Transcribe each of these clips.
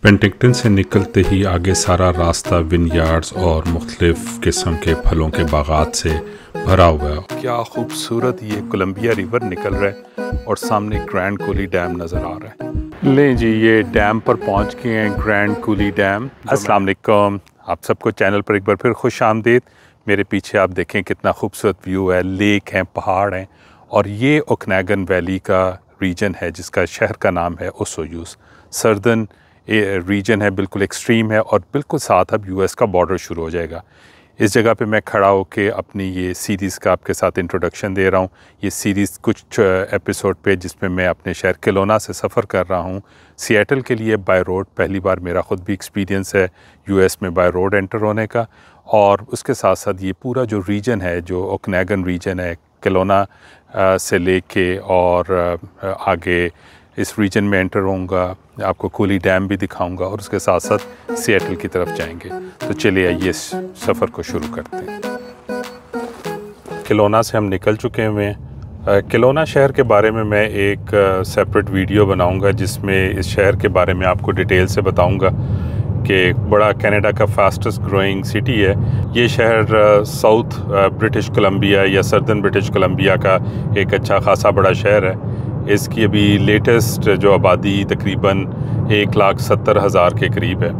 पेंटिंगटन से निकलते ही आगे सारा रास्ता विनयार्ड्स और मुख्तलिफ किस्म के फलों के बागात से भरा हुआ है। क्या खूबसूरत ये कोलंबिया रिवर निकल रहा है और सामने ग्रैंड कूली डैम नज़र आ रहा है। लें जी, ये डैम पर पहुंच गए हैं, ग्रैंड कूली डैम। अस्सलाम वालेकुम, आप सबको चैनल पर एक बार फिर खुश आमदीद। मेरे पीछे आप देखें कितना खूबसूरत व्यू है, लेक हैं, पहाड़ हैं और ये ओकनेगन वैली का रीजन है जिसका शहर का नाम है ओसोयूस। सर्दन रीजन है, बिल्कुल एक्सट्रीम है और बिल्कुल साथ अब यूएस का बॉर्डर शुरू हो जाएगा। इस जगह पे मैं खड़ा होकर अपनी ये सीरीज़ का आपके साथ इंट्रोडक्शन दे रहा हूँ। ये सीरीज़ कुछ एपिसोड पे जिसमें मैं अपने शहर केलोना से सफ़र कर रहा हूँ सिएटल के लिए बाय रोड। पहली बार मेरा ख़ुद भी एक्सपीरियंस है यूएस में बाय रोड एंटर होने का। और उसके साथ साथ ये पूरा जो रीजन है, जो ओकनेगन रीजन है, केलोना से लेके और आगे इस रीजन में एंटर होऊंगा, आपको कूली डैम भी दिखाऊंगा और उसके साथ साथ सिएटल की तरफ जाएंगे। तो चलिए आइए इस सफ़र को शुरू करते हैं। केलोना से हम निकल चुके हुए हैं। केलोना शहर के बारे में मैं एक सेपरेट वीडियो बनाऊंगा जिसमें इस शहर के बारे में आपको डिटेल से बताऊंगा कि बड़ा कनाडा का फास्टेस्ट ग्रोइंग सिटी है। ये शहर साउथ ब्रिटिश कोलंबिया या सर्दन ब्रिटिश कोलंबिया का एक अच्छा खासा बड़ा शहर है। इसकी अभी लेटेस्ट जो आबादी तकरीबन 1,70,000 के करीब है।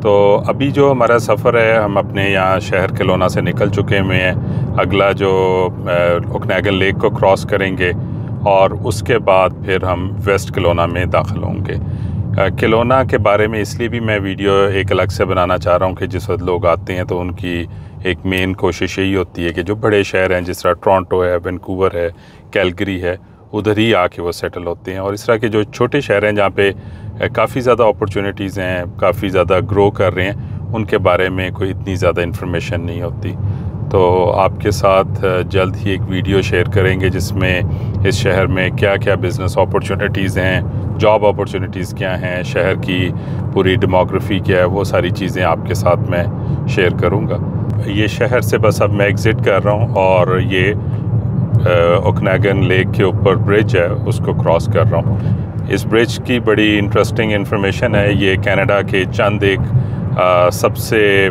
तो अभी जो हमारा सफ़र है, हम अपने यहाँ शहर केलोना से निकल चुके हुए हैं। अगला जो ओकनेगन लेक को क्रॉस करेंगे और उसके बाद फिर हम वेस्ट केलोना में दाखिल होंगे। केलोना के बारे में इसलिए भी मैं वीडियो एक अलग से बनाना चाह रहा हूँ कि जिस वक्त लोग आते हैं तो उनकी एक मेन कोशिश यही होती है कि जो बड़े शहर हैं जिस तरह टोरंटो है, वैंकूवर है, कैलगरी है, उधर ही आके वो सेटल होते हैं। और इस तरह के जो छोटे शहर हैं जहाँ पे काफ़ी ज़्यादा अपॉर्चुनिटीज़ हैं, काफ़ी ज़्यादा ग्रो कर रहे हैं, उनके बारे में कोई इतनी ज़्यादा इन्फॉर्मेशन नहीं होती। तो आपके साथ जल्द ही एक वीडियो शेयर करेंगे जिसमें इस शहर में क्या क्या बिज़नेस अपॉर्चुनिटीज़ हैं, जॉब अपॉर्चुनिटीज़ क्या हैं, शहर की पूरी डेमोग्राफी क्या है, वो सारी चीज़ें आपके साथ मैं शेयर करूँगा। ये शहर से बस अब मैं एग्ज़िट कर रहा हूँ और ये ओकनेगन लेक के ऊपर ब्रिज है, उसको क्रॉस कर रहा हूँ। इस ब्रिज की बड़ी इंटरेस्टिंग इन्फॉर्मेशन है। ये कनाडा के चंद एक सबसे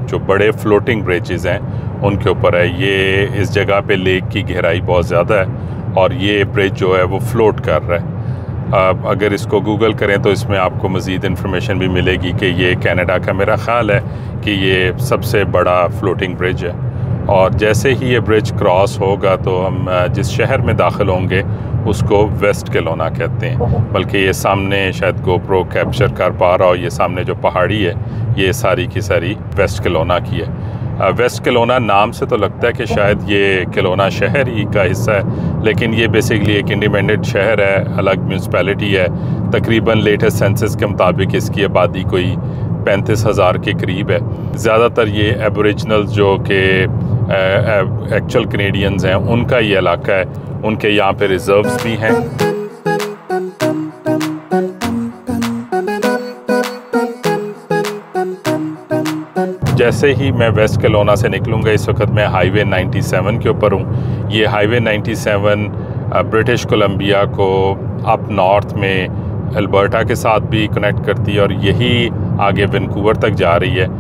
जो बड़े फ्लोटिंग ब्रिजेज़ हैं उनके ऊपर है। ये इस जगह पे लेक की गहराई बहुत ज़्यादा है और ये ब्रिज जो है वो फ्लोट कर रहा है। अगर इसको गूगल करें तो इसमें आपको मज़ीद इन्फॉर्मेशन भी मिलेगी कि ये कनाडा का, मेरा ख़्याल है कि ये सबसे बड़ा फ्लोटिंग ब्रिज है। और जैसे ही ये ब्रिज क्रॉस होगा तो हम जिस शहर में दाखिल होंगे उसको वेस्ट केलोना कहते हैं। बल्कि ये सामने शायद गोप्रो कैप्चर कर पा रहा हो, ये सामने जो पहाड़ी है ये सारी की सारी वेस्ट केलोना की है। वेस्ट केलोना नाम से तो लगता है कि शायद ये केलोना शहर ही का हिस्सा है, लेकिन ये बेसिकली एक इंडिपेंडेंट शहर है, अलग म्यूनसिपैलिटी है। तकरीबन लेटेस्ट सेंसस के मुताबिक इसकी आबादी कोई 35,000 के करीब है। ज़्यादातर ये एबोरिजिनल जो कि एक्चुअल कनेडियंस हैं उनका ये इलाका है, उनके यहाँ पे रिजर्व्स भी हैं। जैसे ही मैं वेस्ट केलोना से निकलूँगा, इस वक्त मैं हाईवे 97 के ऊपर हूँ। ये हाईवे 97 ब्रिटिश कोलंबिया को अप नॉर्थ में अल्बर्टा के साथ भी कनेक्ट करती है और यही आगे वैंकूवर तक जा रही है।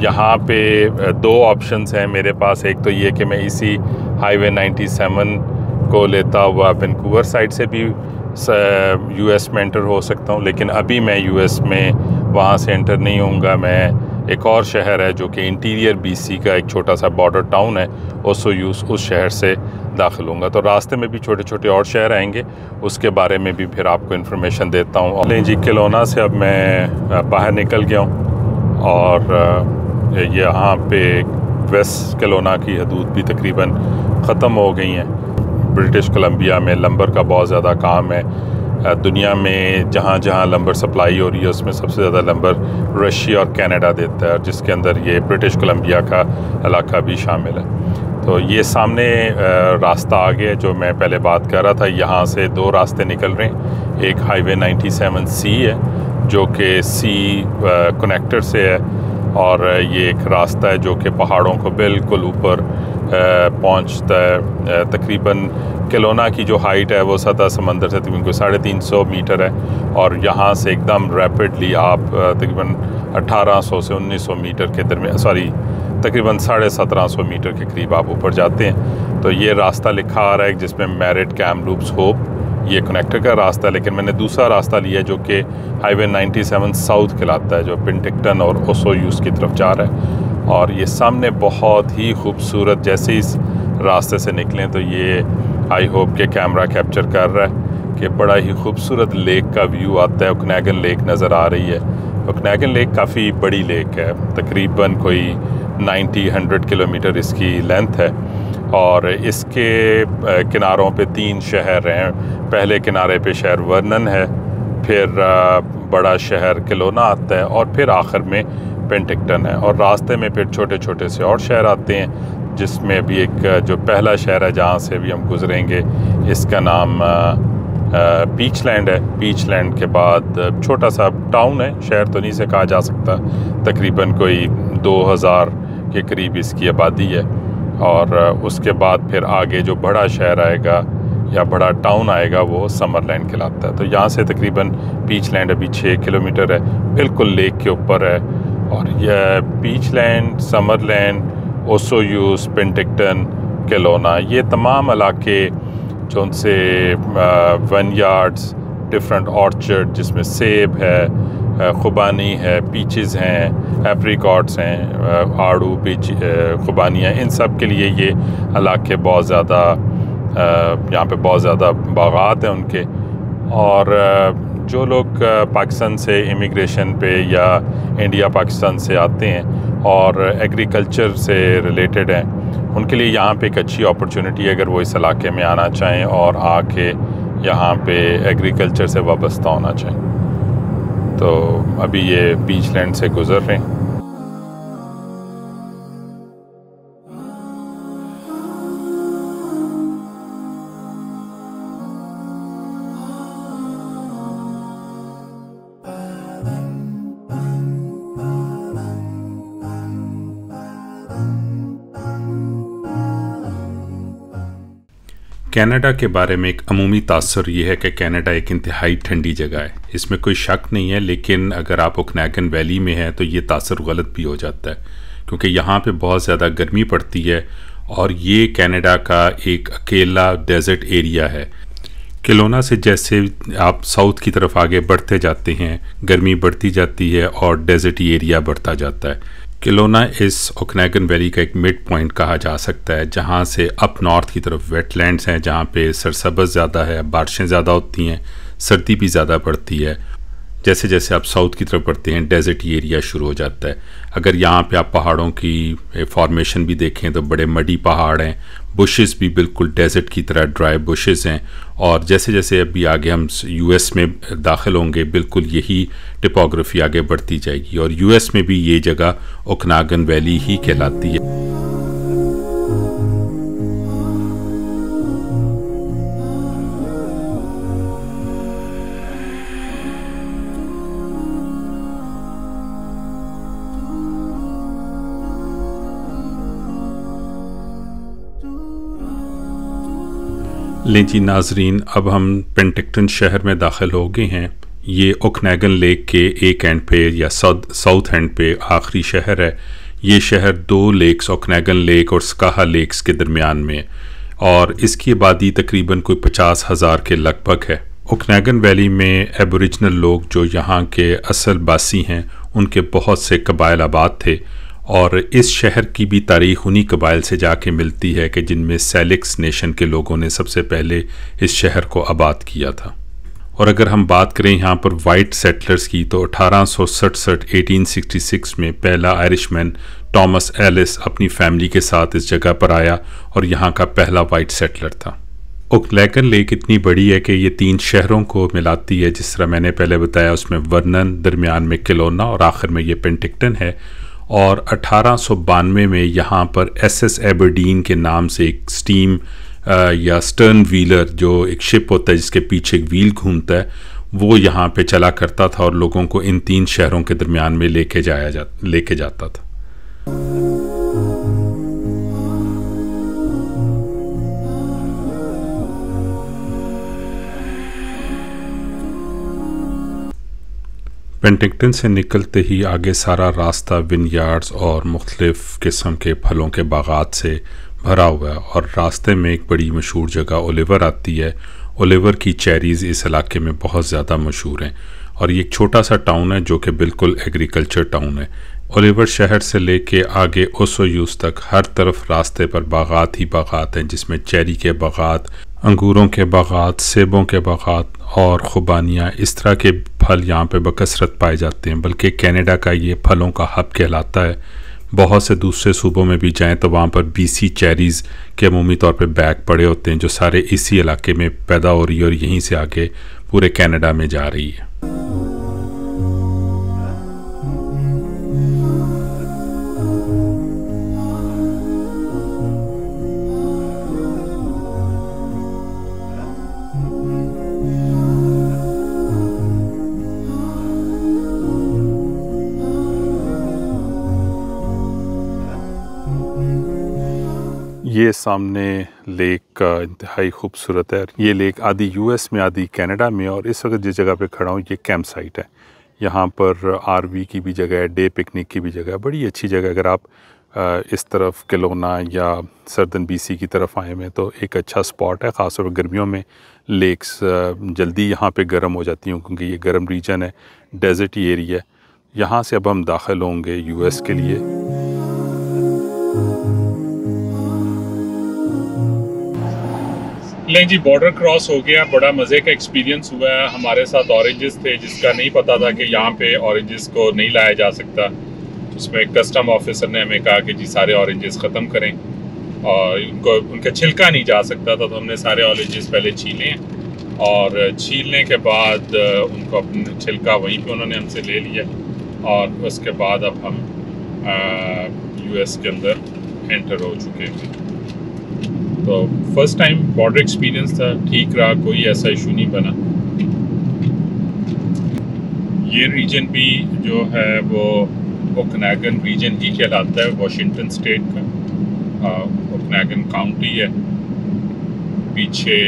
यहाँ पे दो ऑप्शंस हैं मेरे पास। एक तो ये कि मैं इसी हाईवे 97 को लेता हुआ वैंकूवर साइड से भी यूएस में एंटर हो सकता हूँ, लेकिन अभी मैं यूएस में वहाँ से एंटर नहीं होऊंगा। मैं एक और शहर है जो कि इंटीरियर बीसी का एक छोटा सा बॉर्डर टाउन है, ओसोयूस, उस शहर से दाखिल होऊंगा। तो रास्ते में भी छोटे छोटे और शहर आएंगे, उसके बारे में भी फिर आपको इन्फॉर्मेशन देता हूँ। लें जी, केलोना से अब मैं बाहर निकल गया हूँ और यहाँ पे वेस्ट केलोना की हदूद भी तकरीबन ख़त्म हो गई हैं। ब्रिटिश कोलंबिया में लंबर का बहुत ज़्यादा काम है। दुनिया में जहाँ जहाँ लंबर सप्लाई हो रही है उसमें सबसे ज़्यादा लंबर रशिया और कनाडा देता है, और जिसके अंदर ये ब्रिटिश कोलंबिया का इलाका भी शामिल है। तो ये सामने रास्ता आ गया जो मैं पहले बात कर रहा था। यहाँ से दो रास्ते निकल रहे हैं। एक हाईवे 97C है जो कि सी कनेक्टर से है, और ये एक रास्ता है जो कि पहाड़ों को बिल्कुल ऊपर पहुंचता है। तकरीबन किलोना की जो हाइट है वो सतह समंदर से तकरीबन कोई 350 मीटर है, और यहाँ से एकदम रैपिडली आप तकरीबन 1800 से 1900 मीटर के दरमियान, तकरीबन 1750 मीटर के करीब आप ऊपर जाते हैं। तो ये रास्ता लिखा आ रहा है जिसमें मेरिट, कैमलूप्स, होप, ये कनेक्टर का रास्ता है। लेकिन मैंने दूसरा रास्ता लिया जो कि हाईवे 97 साउथ कहलाता है, जो पिंटिक्टन और ओसोयूज़ की तरफ जा रहा है। और ये सामने बहुत ही खूबसूरत, जैसे इस रास्ते से निकलें तो ये आई होप के कैमरा कैप्चर कर रहा है कि बड़ा ही खूबसूरत लेक का व्यू आता है। ओकनेगन लेक नज़र आ रही है। ओकनेगन लेक काफ़ी बड़ी लेक है, तकरीबन कोई 90-100 किलोमीटर इसकी लेंथ है, और इसके किनारों पे 3 शहर हैं। पहले किनारे पे शहर वर्नन है, फिर बड़ा शहर किलोना आता है, और फिर आखिर में पिंटिक्टन है। और रास्ते में फिर छोटे छोटे से और शहर आते हैं, जिसमें भी एक जो पहला शहर है जहाँ से भी हम गुजरेंगे, इसका नाम पीचलैंड है। पीचलैंड के बाद छोटा सा टाउन है, शहर तो नहीं से कहा जा सकता, तकरीबन कोई 2000 के करीब इसकी आबादी है। और उसके बाद फिर आगे जो बड़ा शहर आएगा या बड़ा टाउन आएगा वो समरलैंड कहलाता है। तो यहाँ से तकरीबन पीचलैंड अभी 6 किलोमीटर है, बिल्कुल लेक के ऊपर है। और यह पीचलैंड, समरलैंड, ओसोयूज़, पिंटिक्टन, किलोना, ये तमाम इलाके जो उनसे वनयार्ड्स, डिफरेंट ऑर्चर्ड जिसमें सेब है, खुबानी है, पीचेस हैं, एप्रिकॉट्स हैं, आड़ू, पीच, खुबानियाँ, इन सब के लिए ये इलाके बहुत ज़्यादा, यहाँ पे बहुत ज़्यादा बागात हैं उनके। और जो लोग पाकिस्तान से इमिग्रेशन पे या इंडिया पाकिस्तान से आते हैं और एग्रीकल्चर से रिलेटेड हैं, उनके लिए यहाँ पे एक अच्छी अपॉर्चुनिटी है अगर वो इस इलाके में आना चाहें और आके यहाँ पे एग्रीकल्चर से वाबस्ता होना चाहें। तो अभी ये पीचलैंड से गुज़र रहे हैं। कनाडा के बारे में एक अमूमी तासर ये है कि कनाडा एक इंतहाई ठंडी जगह है, इसमें कोई शक नहीं है। लेकिन अगर आप ओकनेगन वैली में हैं तो ये तासर गलत भी हो जाता है, क्योंकि यहाँ पे बहुत ज़्यादा गर्मी पड़ती है और ये कनाडा का एक अकेला डेजर्ट एरिया है। किलोना से जैसे आप साउथ की तरफ आगे बढ़ते जाते हैं, गर्मी बढ़ती जाती है और डेजर्टी एरिया बढ़ता जाता है। किलोना इस ओकनेगन वैली का एक मिड पॉइंट कहा जा सकता है, जहाँ से अप नॉर्थ की तरफ वेटलैंड्स हैं, जहाँ पे सरसब्ज़ ज़्यादा है, बारिशें ज़्यादा होती हैं, सर्दी भी ज़्यादा पड़ती है। जैसे जैसे आप साउथ की तरफ बढ़ते हैं डेजर्टी एरिया शुरू हो जाता है। अगर यहाँ पे आप पहाड़ों की फॉर्मेशन भी देखें तो बड़े मडी पहाड़ हैं, बुशेस भी बिल्कुल डेजर्ट की तरह ड्राई बुशेस हैं। और जैसे जैसे अभी आगे हम यूएस में दाखिल होंगे बिल्कुल यही टिपोग्राफी आगे बढ़ती जाएगी, और यूएस में भी ये जगह ओकनेगन वैली ही कहलाती है। लें जी नाजरीन, अब हम पिंटिक्टन शहर में दाखिल हो गए हैं। ये ओकनेगन लेक के एक एंड पे या साउथ एंड पे आखिरी शहर है। ये शहर 2 लेक्स, ओकनेगन लेक और स्काहा लेक्स के दरमियान में, और इसकी आबादी तकरीबन कोई 50,000 के लगभग है। ओकनेगन वैली में एबोरिजिनल लोग जो यहाँ के असल बासी हैं, उनके बहुत से कबाइल आबाद थे, और इस शहर की भी तारीख़ उन्हीं कबाइल से जाके मिलती है कि जिनमें सेलिक्स नेशन के लोगों ने सबसे पहले इस शहर को आबाद किया था। और अगर हम बात करें यहाँ पर वाइट सेटलर्स की, तो 1866 में पहला आयरिशमैन टॉमस एलिस अपनी फैमिली के साथ इस जगह पर आया और यहाँ का पहला वाइट सेटलर था। ओकनेगन लेक इतनी बड़ी है कि ये 3 शहरों को मिलाती है, जिस तरह मैंने पहले बताया। उसमें वर्नन, दरमियान में किलोना और आखिर में ये पिंटिक्टन है। और 1892 में यहाँ पर एसएस एबरडीन के नाम से एक स्टीम या स्टर्न व्हीलर, जो एक शिप होता है जिसके पीछे एक व्हील घूमता है, वो यहाँ पे चला करता था और लोगों को इन 3 शहरों के दरमियान में लेके जाता था। पेंटिंगटन से निकलते ही आगे सारा रास्ता विनयार्ड्स और मुख्तलिफ़ किस्म के फलों के बागात से भरा हुआ है और रास्ते में एक बड़ी मशहूर जगह ओलिवर आती है। ओलिवर की चेरीज़ इस इलाके में बहुत ज़्यादा मशहूर हैं और ये एक छोटा सा टाउन है जो कि बिल्कुल एग्रीकल्चर टाउन है। ओलिवर शहर से लेके आगे ओसोयूज़ तक हर तरफ रास्ते पर बागात ही बागात हैं, जिसमें चेरी के बागात, अंगूरों के बागात, सेबों के बागात और खुबानियाँ, इस तरह के फल यहाँ पे बकसरत पाए जाते हैं। बल्कि कनाडा का ये फलों का हब कहलाता है। बहुत से दूसरे सूबों में भी जाएं तो वहाँ पर BC चेरीज़ के अमूमी तौर पे बैग पड़े होते हैं जो सारे इसी इलाके में पैदा हो रही है और यहीं से आगे पूरे कनाडा में जा रही है। ये सामने लेक इंतहाई खूबसूरत है। ये लेक आधी US में आधी कनाडा में, और इस वक्त जिस जगह पे खड़ा हूँ ये कैंप साइट है। यहाँ पर RV की भी जगह है, डे पिकनिक की भी जगह है। बड़ी अच्छी जगह। अगर आप इस तरफ किलोना या सर्दन BC की तरफ आए हैं तो एक अच्छा स्पॉट है। ख़ासतौर पर गर्मियों में लेक्स जल्दी यहाँ पे गर्म हो जाती हैं क्योंकि ये गर्म रीजन है, डेजर्टी एरिया है। यहाँ से अब हम दाखिल होंगे US के लिए। लें जी, बॉर्डर क्रॉस हो गया। बड़ा मज़े का एक्सपीरियंस हुआ है। हमारे साथ ऑरेंजेस थे जिसका नहीं पता था कि यहाँ पे ऑरेंजेस को नहीं लाया जा सकता। उसमें कस्टम ऑफिसर ने हमें कहा कि जी सारे ऑरेंजेस ख़त्म करें और उनका छिलका नहीं जा सकता था। तो हमने सारे ऑरेंजेस पहले छीले और छीलने के बाद उनको अपना छिलका वहीं पे उन्होंने हमसे ले लिया और उसके बाद अब हम US के अंदर एंटर हो चुके हैं। तो फर्स्ट टाइम बॉर्डर एक्सपीरियंस था, ठीक रहा, कोई ऐसा इशू नहीं बना। ये रीजन भी जो है वो ओकनागन रीजन ही कहलाता है, वाशिंगटन स्टेट का। ओकनागन काउंटी है। पीछे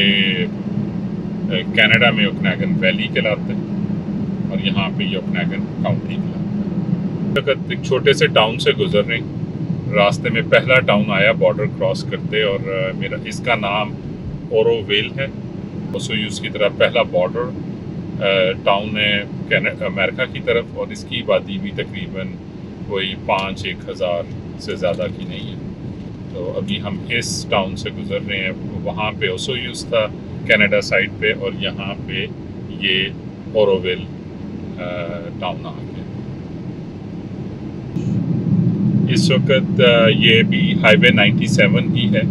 कनाडा में ओकनागन वैली कहलाता है और यहाँ पे ये ओकनागन काउंटी कहलाता है। एक छोटे से टाउन से गुजर रहे हैं। रास्ते में पहला टाउन आया बॉर्डर क्रॉस करते और मेरा इसका नाम ओरोविल है। ओसोयूज़ की तरफ पहला बॉर्डर टाउन है अमेरिका की तरफ और इसकी आबादी भी तकरीबन कोई 5-1 हज़ार से ज़्यादा की नहीं है। तो अभी हम इस टाउन से गुज़र रहे हैं। वहाँ पे ओसोयूज़ था कनाडा साइड पे और यहाँ पे ये ओरोविल टाउन आ गया। इस वक्त ये भी हाईवे 97 ही है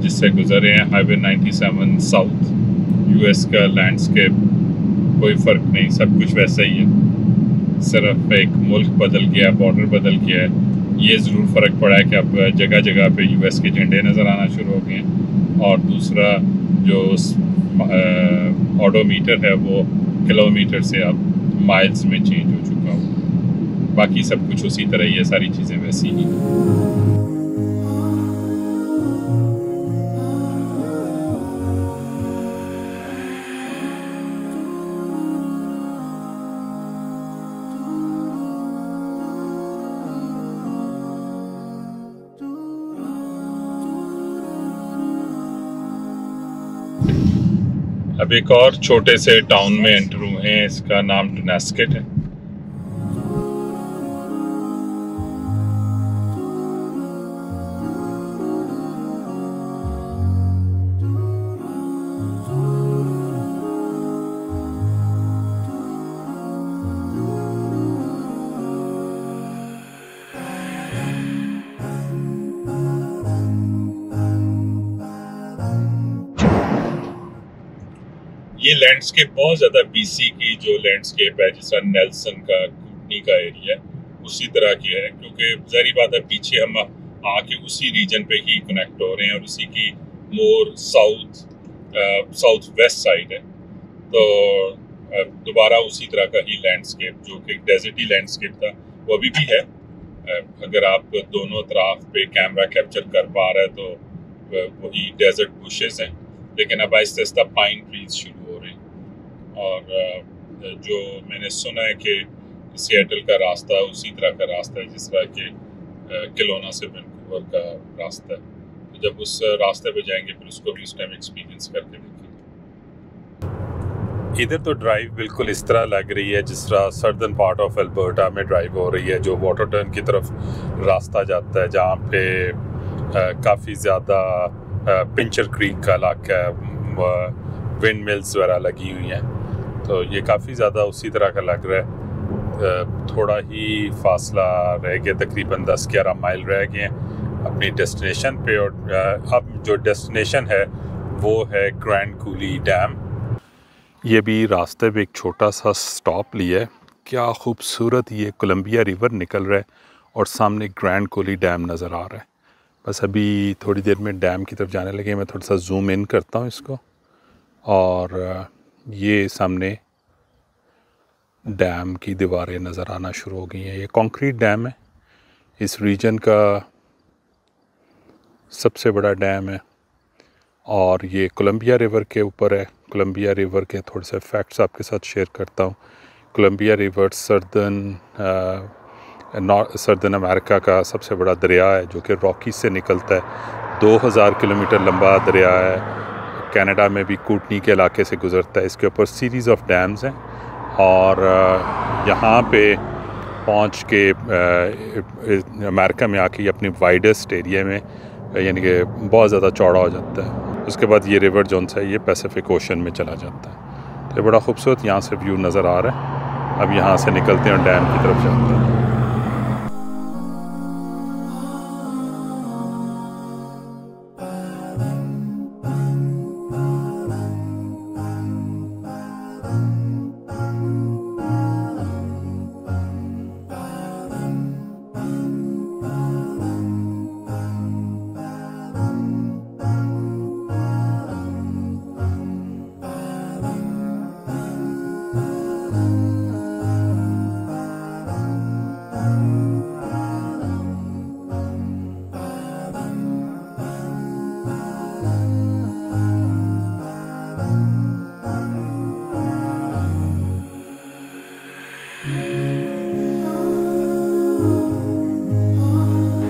जिससे गुजरे हैं। Highway 97 south. US का लैंडस्केप कोई फ़र्क नहीं, सब कुछ वैसा ही है। सिर्फ एक मुल्क बदल गया, बॉर्डर बदल गया है। ये ज़रूर फ़र्क पड़ा है कि अब जगह जगह पे US के झंडे नज़र आना शुरू हो गए हैं और दूसरा जो ऑडोमीटर है वो किलोमीटर से अब माइल्स में चेंज हो चुका हो। बाकी सब कुछ उसी तरह ही है, सारी चीज़ें वैसी ही। अब एक और छोटे से टाउन में एंटर हुए हैं। इसका नाम टुनास्केट है। ये लैंडस्केप बहुत ज़्यादा BC की जो लैंडस्केप है, जिस तरह नेल्सन का कूटनी का एरिया उसी तरह की है, क्योंकि ज़ाहिर बात है पीछे हम आके उसी रीजन पे ही कनेक्ट हो रहे हैं और उसी की मोर साउथ वेस्ट साइड है। तो दोबारा उसी तरह का ही लैंडस्केप जो कि डेजर्टी लैंडस्केप था वो अभी भी है। अगर आप दोनों तरफ पे कैमरा कैप्चर कर पा रहे हैं तो वही डेजर्ट बुशेस हैं, लेकिन अब आहिस्ता आहिस्ता पाइन ट्रीज शुरू हो रहे हैं और जो मैंने सुना है कि सिएटल का रास्ता उसी तरह का रास्ता है जिस तरह के किलोना से वैंकूवर का रास्ता है। तो जब उस रास्ते पे जाएंगे फिर उसको भी उस टाइम एक्सपीरियंस करके देखेंगे। इधर तो ड्राइव बिल्कुल इस तरह लग रही है जिस तरह सर्दर्न पार्ट ऑफ अल्बर्टा में ड्राइव हो रही है, जो वाटरटर्न की तरफ रास्ता जाता है, जहाँ पे काफ़ी ज़्यादा पिंचर क्रीक का इलाका है, विंड मिल्स वगैरह लगी हुई हैं। तो ये काफ़ी ज़्यादा उसी तरह का लग रहा है। थोड़ा ही फासला रह गया, तकरीबन 10-11 माइल रह गए हैं अपनी डेस्टिनेशन पे। और अब जो डेस्टिनेशन है वो है ग्रैंड कूली डैम। ये भी रास्ते पे एक छोटा सा स्टॉप लिया है। क्या खूबसूरत ये कोलंबिया रिवर निकल रहा है और सामने ग्रैंड कूली डैम नज़र आ रहा है। बस अभी थोड़ी देर में डैम की तरफ जाने लगे। मैं थोड़ा सा जूम इन करता हूँ इसको, और ये सामने डैम की दीवारें नज़र आना शुरू हो गई हैं। ये कंक्रीट डैम है, इस रीजन का सबसे बड़ा डैम है, और ये कोलंबिया रिवर के ऊपर है। कोलंबिया रिवर के थोड़े से फैक्ट्स आपके साथ शेयर करता हूँ। कोलंबिया रिवर सर्दन अमेरिका का सबसे बड़ा दरिया है, जो कि रॉकी से निकलता है। 2000 किलोमीटर लंबा दरिया है। कनाडा में भी कूटनी के इलाके से गुज़रता है। इसके ऊपर सीरीज़ ऑफ डैम्स हैं, और यहाँ पे पहुँच के अमेरिका में आके अपनी वाइडेस्ट एरिया में, यानी कि बहुत ज़्यादा चौड़ा हो जाता है। उसके बाद ये रिवर जोन सा है, ये पैसिफिक ओशन में चला जाता है। तो ये बड़ा खूबसूरत यहाँ से व्यू नज़र आ रहा है। अब यहाँ से निकलते हैं और डैम की तरफ जाते हैं।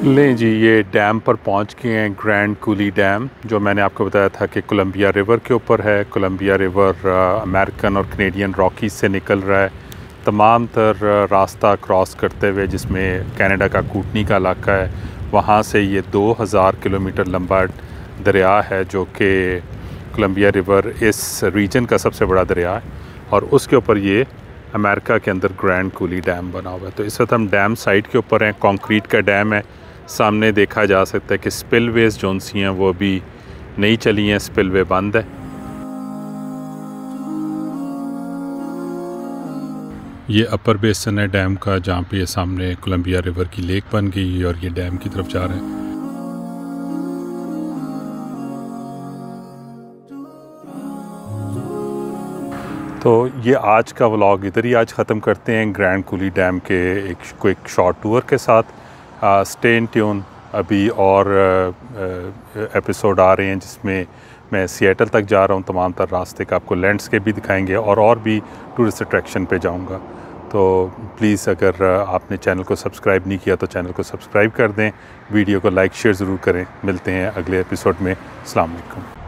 लें जी, ये डैम पर पहुंच गए हैं, ग्रैंड कूली डैम, जो मैंने आपको बताया था कि कोलंबिया रिवर के ऊपर है। कोलंबिया रिवर अमेरिकन और कैनेडियन रॉकीज से निकल रहा है, तमाम तर रास्ता क्रॉस करते हुए, जिसमें कनाडा का कूटनी का इलाका है। वहाँ से ये 2000 किलोमीटर लंबा दरिया है, जो कि कोलंबिया रिवर इस रीजन का सबसे बड़ा दरिया है, और उसके ऊपर ये अमेरिका के अंदर ग्रैंड कूली डैम बना हुआ है। तो इस वक्त हम डैम साइड के ऊपर हैं। कंक्रीट का डैम है। सामने देखा जा सकता है कि स्पिलवेज जोन सी हैं वो भी नहीं चली हैं, स्पिलवे बंद है। ये अपर बेसन है डैम का, जहाँ पे ये सामने कोलंबिया रिवर की लेक बन गई और ये डैम की तरफ जा रहे हैं। तो ये आज का व्लॉग इधर ही आज ख़त्म करते हैं, ग्रैंड कूली डैम के एक क्विक शॉर्ट टूर के साथ। स्टे इन ट्यून, अभी और एपिसोड आ रहे हैं जिसमें मैं सिएटल तक जा रहा हूँ। तमाम तर रास्ते का आपको लैंडस्केप भी दिखाएंगे, और भी टूरिस्ट अट्रैक्शन पे जाऊँगा। तो प्लीज़ अगर आपने चैनल को सब्सक्राइब नहीं किया तो चैनल को सब्सक्राइब कर दें, वीडियो को लाइक शेयर ज़रूर करें। मिलते हैं अगले एपिसोड में। अस्सलाम वालेकुम।